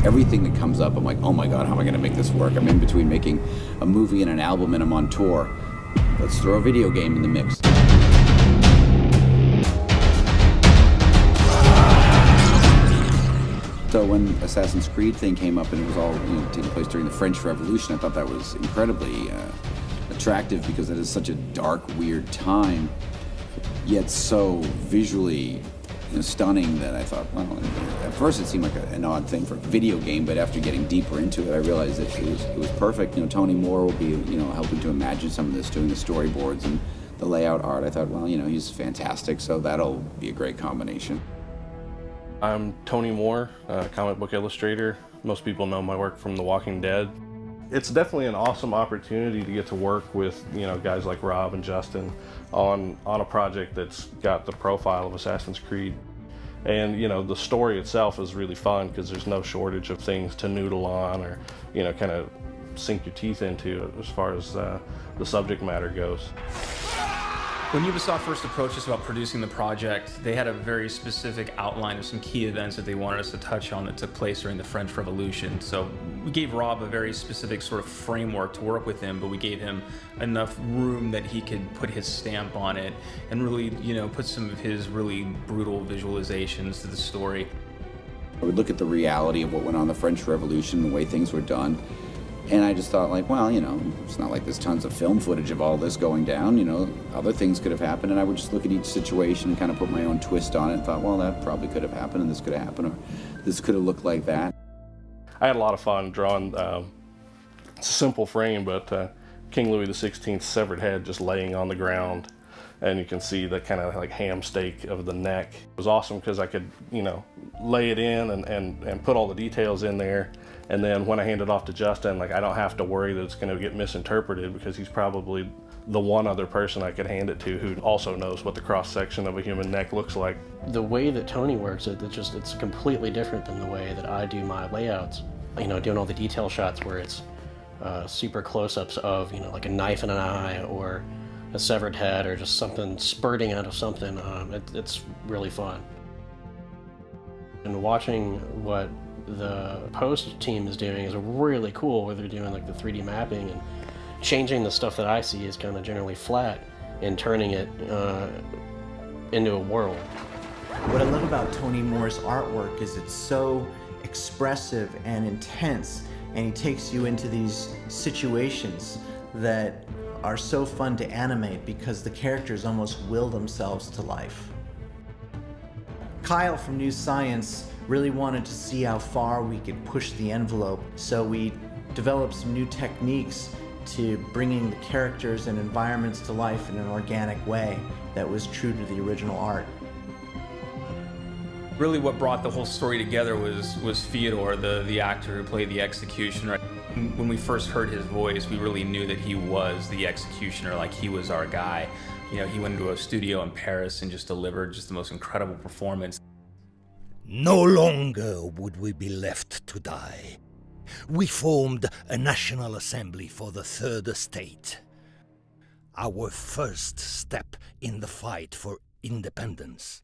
everything that comes up, I'm like, oh my God, how am I going to make this work? I'm in between making a movie and an album, and I'm on tour. Let's throw a video game in the mix. So when Assassin's Creed thing came up and it was all taking place during the French Revolution, I thought that was incredibly attractive because it is such a dark, weird time, yet so visually stunning that I thought, well, at first it seemed like an odd thing for a video game, but after getting deeper into it, I realized that it was perfect. Tony Moore will be helping to imagine some of this, doing the storyboards and the layout art. I thought, well, he's fantastic, so that'll be a great combination. I'm Tony Moore, comic book illustrator. Most people know my work from The Walking Dead. It's definitely an awesome opportunity to get to work with guys like Rob and Justin on a project that's got the profile of Assassin's Creed. And the story itself is really fun because there's no shortage of things to noodle on or kind of sink your teeth into as far as the subject matter goes. When Ubisoft first approached us about producing the project, they had a very specific outline of some key events that they wanted us to touch on that took place during the French Revolution. So we gave Rob a very specific sort of framework to work with him, but we gave him enough room that he could put his stamp on it and really, put some of his really brutal visualizations to the story. I would look at the reality of what went on in the French Revolution, the way things were done, and I just thought, like, well, it's not like there's tons of film footage of all this going down, other things could have happened, and I would just look at each situation and kind of put my own twist on it and thought, well, that probably could have happened, and this could have happened, or this could have looked like that. I had a lot of fun drawing a simple frame, but King Louis XVI's severed head just laying on the ground, and you can see the kind of like ham steak of the neck. It was awesome because I could, lay it in and put all the details in there. And then when I hand it off to Justin, I don't have to worry that it's going to get misinterpreted because he's probably the one other person I could hand it to who also knows what the cross-section of a human neck looks like. The way that Tony works, it's completely different than the way that I do my layouts. Doing all the detail shots where it's super close-ups of, like a knife in an eye or a severed head or just something spurting out of something. It's really fun. And watching what the post team is doing is really cool, where they're doing like the 3D mapping and changing the stuff that I see is kind of generally flat and turning it into a world. What I love about Tony Moore's artwork is it's so expressive and intense, and he takes you into these situations that are so fun to animate because the characters almost will themselves to life. Kyle from New Science really wanted to see how far we could push the envelope, so we developed some new techniques to bringing the characters and environments to life in an organic way that was true to the original art. Really what brought the whole story together was Fyodor, the actor who played the executioner. When we first heard his voice, we really knew that he was the executioner, like he was our guy. He went into a studio in Paris and just delivered just the most incredible performance. No longer would we be left to die. We formed a National Assembly for the Third Estate. Our first step in the fight for independence.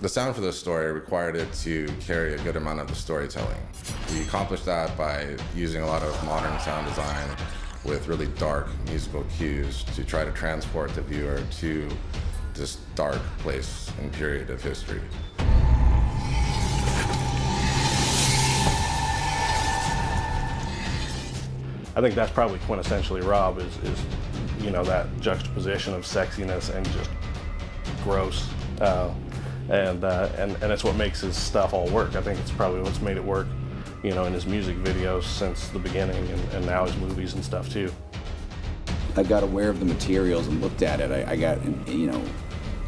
The sound for this story required it to carry a good amount of the storytelling. We accomplished that by using a lot of modern sound design with really dark musical cues to try to transport the viewer to this dark place and period of history. I think that's probably quintessentially Rob is that juxtaposition of sexiness and just gross. And it's what makes his stuff all work. I think it's probably what's made it work, in his music videos since the beginning, and now his movies and stuff too. I got aware of the materials and looked at it. I got,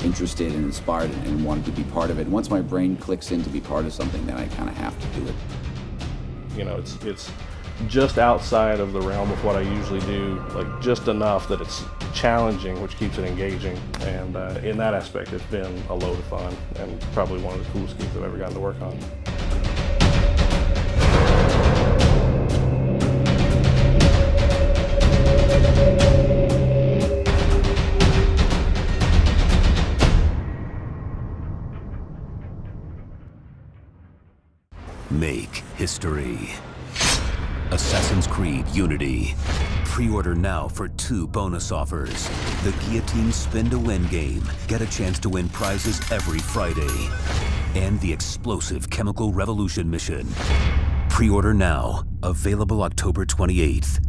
interested and inspired and wanted to be part of it. And once my brain clicks in to be part of something, then I kind of have to do it. It's just outside of the realm of what I usually do, like just enough that it's challenging, which keeps it engaging. And in that aspect, it's been a load of fun and probably one of the coolest games I've ever gotten to work on. Make history. Assassin's Creed Unity. Pre-order now for 2 bonus offers. The Guillotine Spin to Win game. Get a chance to win prizes every Friday. And the explosive Chemical Revolution mission. Pre-order now. Available October 28th.